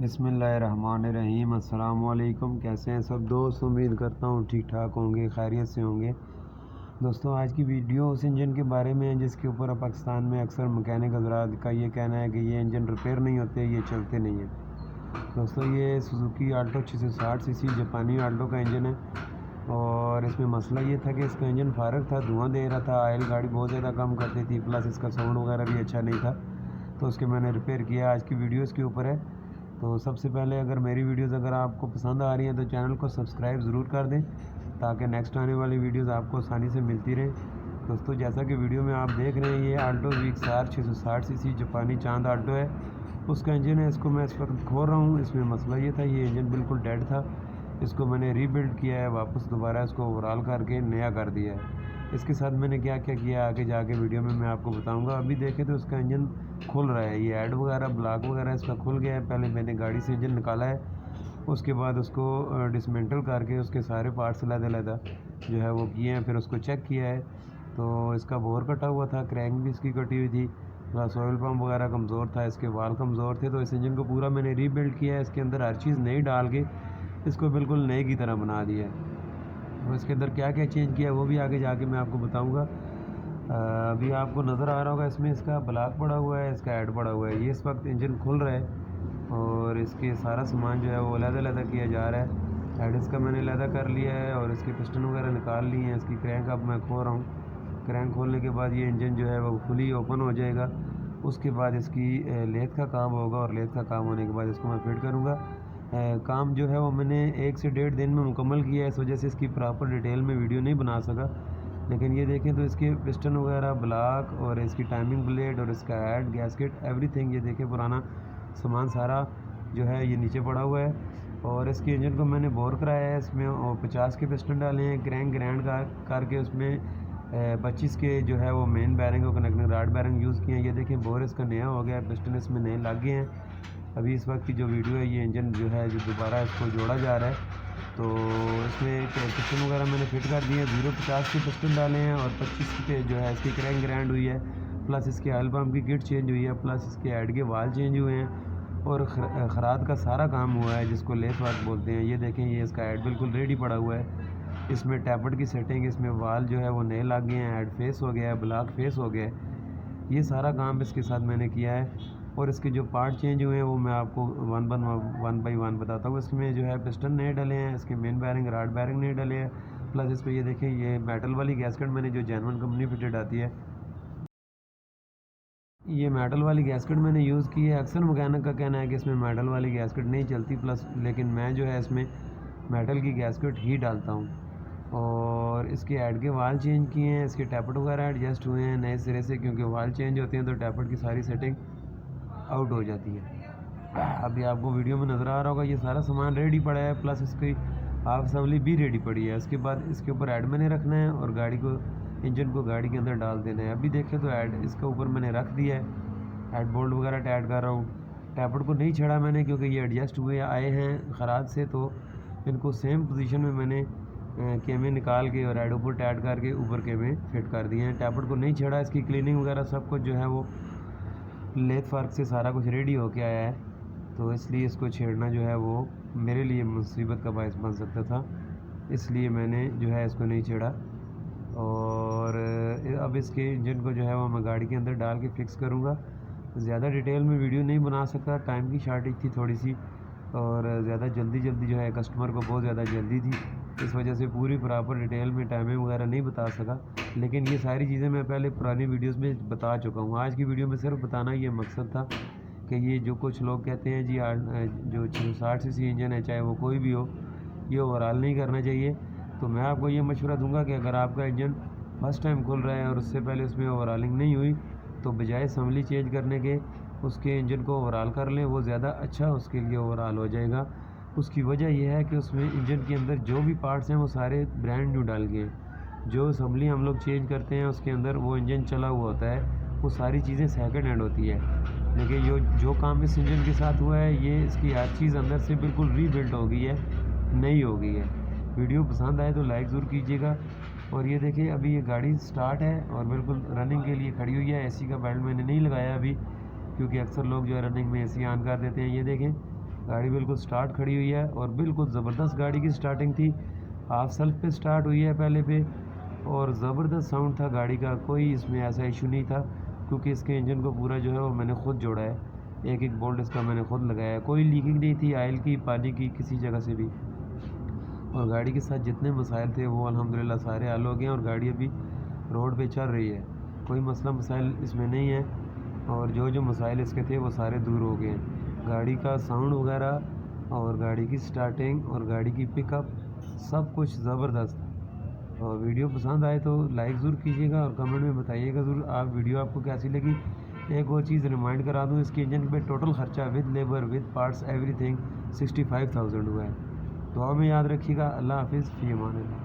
बिस्मिल्लाहिर्रहमानिर्रहीम। अस्सलाम वालेकुम। कैसे हैं सब दोस्त? उम्मीद करता हूँ ठीक ठाक होंगे, खैरियत से होंगे। दोस्तों, आज की वीडियो उस इंजन के बारे में है जिसके ऊपर पाकिस्तान में अक्सर मैकेनिक हज़रात का ये कहना है कि ये इंजन रिपेयर नहीं होते, ये चलते नहीं हैं। दोस्तों, ये सुजुकी आल्टो 660 सीसी जापानी आल्टो का इंजन है और इसमें मसला ये था कि इसका इंजन फारग था, धुआं दे रहा था, ऑयल गाड़ी बहुत ज़्यादा कम करती थी, प्लस इसका साउंड वगैरह भी अच्छा नहीं था। तो उसके मैंने रिपेयर किया। आज की वीडियो इसके ऊपर है। तो सबसे पहले अगर मेरी वीडियोज़ अगर आपको पसंद आ रही हैं तो चैनल को सब्सक्राइब ज़रूर कर दें ताकि नेक्स्ट आने वाली वीडियोज़ आपको आसानी से मिलती रहें। दोस्तों, जैसा कि वीडियो में आप देख रहे हैं, ये आल्टो VXR 660 सीसी जापानी चांद आल्टो है। उसका इंजन है, इसको मैं इस वक्त खोल रहा हूँ। इसमें मसला ये था, ये इंजन बिल्कुल डेड था। इसको मैंने रीबिल्ड किया है, वापस दोबारा इसको ओवरऑल करके नया कर दिया है। इसके साथ मैंने क्या क्या किया आगे जाके वीडियो में मैं आपको बताऊंगा। अभी देखें तो इसका इंजन खुल रहा है, ये ऐड वगैरह ब्लॉक वगैरह इसका खुल गया है। पहले मैंने गाड़ी से इंजन निकाला है, उसके बाद उसको डिसमेंटल करके उसके सारे पार्ट्स अलग-अलग जो है वो किए हैं, फिर उसको चेक किया है। तो इसका बोर कटा हुआ था, क्रैंक भी इसकी कटी हुई थी, प्लस ऑयल पम्प वगैरह कमज़ोर था, इसके वाल कमज़ोर थे। तो इस इंजन को पूरा मैंने रीबिल्ड किया है, इसके अंदर हर चीज़ नई डाल के इसको बिल्कुल नए की तरह बना दिया है। और इसके अंदर क्या क्या चेंज किया वो भी आगे जाके मैं आपको बताऊंगा। अभी आपको नज़र आ रहा होगा इसमें इसका ब्लॉक पड़ा हुआ है, इसका ऐड पड़ा हुआ है। ये इस वक्त इंजन खुल रहा है और इसके सारा सामान जो है वो अलग-अलग किया जा रहा है। ऐड इसका मैंने अलग कर लिया है और इसके पिस्टन वगैरह निकाल लिए हैं। इसकी क्रैंक अब मैं खोल रहा हूँ। क्रैंक खोलने के बाद ये इंजन जो है वो फुली ओपन हो जाएगा। उसके बाद इसकी लेथ का काम होगा और लेथ का काम होने के बाद इसको मैं फिट करूँगा। काम जो है वो मैंने 1 से 1.5 दिन में मुकम्मल किया है, इस वजह से इसकी प्रॉपर डिटेल में वीडियो नहीं बना सका। लेकिन ये देखें तो इसके पिस्टन वगैरह ब्लॉक और इसकी टाइमिंग ब्लेड और इसका हेड गैस्केट एवरीथिंग, ये देखें पुराना सामान सारा जो है ये नीचे पड़ा हुआ है। और इसके इंजन को मैंने बोर कराया है, इसमें 50 के पिस्टन डाले हैं, क्रैंक ग्रैंड करके उसमें 25 के जो है वो मेन बैरिंग और कनेक्टिंग रॉड बैरिंग यूज़ किए हैं। ये देखें बोर इसका नया हो गया है, पिस्टन इसमें नए लग गए हैं। अभी इस वक्त की जो वीडियो है, ये इंजन जो है जो दोबारा इसको जोड़ा जा रहा है। तो इसमें पिस्टन वगैरह मैंने फिट कर दिए हैं। 050 के पिस्टन डाले हैं और 25 के जो है इसकी क्रैंक ग्रैंड हुई है, प्लस इसके ऑयल पम्प की किट चेंज हुई है, प्लस इसके हेड के वाल चेंज हुए हैं और खराद का सारा काम हुआ है जिसको लेथ वर्क बोलते हैं। ये देखें, ये इसका हेड बिल्कुल रेडी पड़ा हुआ है। इसमें टैपट की सेटिंग, इसमें वाल जो है वो नए लग गए हैं, हेड फेस हो गया है, ब्लॉक फेस हो गया है। ये सारा काम इसके साथ मैंने किया है। और इसके जो पार्ट चेंज हुए हैं वो मैं आपको वन बाई वन बताता हूँ। इसमें जो है पिस्टन नहीं डले हैं, इसके मेन बैरिंग रॉड बैरिंग नहीं डले हैं, प्लस इस पर ये देखें ये मेटल वाली गैस्केट मैंने जो जेन्युइन कंपनी फिटेड आती है, ये मेटल वाली गैस्केट मैंने यूज़ की है। अक्सर मैकेनिक का कहना है कि इसमें मेटल वाली गैस्केट नहीं चलती, प्लस लेकिन मैं जो है इसमें मेटल की गैस्केट ही डालता हूँ। और इसके हेड के वाल चेंज किए हैं, इसके टैपट वगैरह एडजस्ट हुए हैं नए सिरे से, क्योंकि वाल चेंज होते हैं तो टैपट की सारी सेटिंग आउट हो जाती है। अभी आपको वीडियो में नज़र आ रहा होगा, ये सारा सामान रेडी पड़ा है, प्लस इसकी हाफ असेंबली भी रेडी पड़ी है। उसके बाद इसके ऊपर ऐड मैंने रखना है और गाड़ी को इंजन को गाड़ी के अंदर डाल देना है। अभी देखें तो ऐड इसके ऊपर मैंने रख दिया है, ऐड बोल्ट वगैरह टाइट कर रहा हूँ। टैपट को नहीं छेड़ा मैंने क्योंकि ये एडजस्ट हुए आए हैं खराद से, तो इनको सेम पोजीशन में मैंने केमे निकाल के और ऐड ऊपर टाइट करके ऊपर केमे फिट कर दिए हैं। टैपट को नहीं छेड़ा, इसकी क्लीनिंग वगैरह सब कुछ जो है वो लेथ वर्क से सारा कुछ रेडी होके आया है, तो इसलिए इसको छेड़ना जो है वो मेरे लिए मुसीबत का बायस बन सकता था, इसलिए मैंने जो है इसको नहीं छेड़ा। और अब इसके इंजन को जो है वो मैं गाड़ी के अंदर डाल के फिक्स करूँगा। ज़्यादा डिटेल में वीडियो नहीं बना सका, टाइम की शॉर्टेज थी थोड़ी सी और ज़्यादा जल्दी जो है कस्टमर को बहुत ज़्यादा जल्दी थी, इस वजह से पूरी प्रॉपर डिटेल में टाइमिंग वगैरह नहीं बता सका। लेकिन ये सारी चीज़ें मैं पहले पुरानी वीडियोस में बता चुका हूँ। आज की वीडियो में सिर्फ बताना ये मकसद था कि ये जो कुछ लोग कहते हैं जी जो 660 सीसी इंजन है, चाहे वो कोई भी हो, ये ओवरऑल नहीं करना चाहिए। तो मैं आपको ये मशवरा दूंगा कि अगर आपका इंजन फर्स्ट टाइम खुल रहा है और उससे पहले उसमें ओवरऑलिंग नहीं हुई, तो बजाय असम्बली चेंज करने के उसके इंजन को ओवरऑल कर लें, वो ज़्यादा अच्छा उसके लिए ओवरऑल हो जाएगा। उसकी वजह यह है कि उसमें इंजन के अंदर जो भी पार्ट्स हैं वो सारे ब्रांड न्यू डाल गए हैं। जो असम्बली हम लोग चेंज करते हैं उसके अंदर वो इंजन चला हुआ होता है, वो सारी चीज़ें सेकंड हैंड होती है। लेकिन जो काम इस इंजन के साथ हुआ है, ये इसकी हर चीज़ अंदर से बिल्कुल रीबिल्ड हो गई है, नई हो गई है। वीडियो पसंद आए तो लाइक ज़रूर कीजिएगा। और ये देखिए अभी ये गाड़ी स्टार्ट है और बिल्कुल रनिंग के लिए खड़ी हुई है। एसी का बेल्ट मैंने नहीं लगाया अभी, क्योंकि अक्सर लोग जो है रनिंग में एसी ऑन कर देते हैं। ये देखें गाड़ी बिल्कुल स्टार्ट खड़ी हुई है और बिल्कुल ज़बरदस्त गाड़ी की स्टार्टिंग थी। हाफ सेल्फ पे स्टार्ट हुई है पहले पे और ज़बरदस्त साउंड था गाड़ी का, कोई इसमें ऐसा इशू नहीं था क्योंकि इसके इंजन को पूरा जो है वो मैंने ख़ुद जोड़ा है, एक एक बोल्ट इसका मैंने ख़ुद लगाया है। कोई लीकिंग नहीं थी ऑयल की, पानी की, किसी जगह से भी। और गाड़ी के साथ जितने मसाइल थे वो अल्हम्दुलिल्लाह सारे हल हो गए और गाड़ी अभी रोड पे चल रही है, कोई मसला मसाइल इसमें नहीं है और जो जो मसाइल इसके थे वो सारे दूर हो गए हैं। गाड़ी का साउंड वगैरह और गाड़ी की स्टार्टिंग और गाड़ी की पिकअप सब कुछ ज़बरदस्त। और वीडियो पसंद आए तो लाइक ज़रूर कीजिएगा और कमेंट में बताइएगा ज़रूर आप वीडियो आपको कैसी लगी। एक और चीज़ रिमाइंड करा दूँ, इसके इंजन पे टोटल ख़र्चा with labour with parts everything 65,000 हुआ है। दुआ में याद रखिएगा। अल्लाह हाफिज़, फ़ी अमान अल्लाह।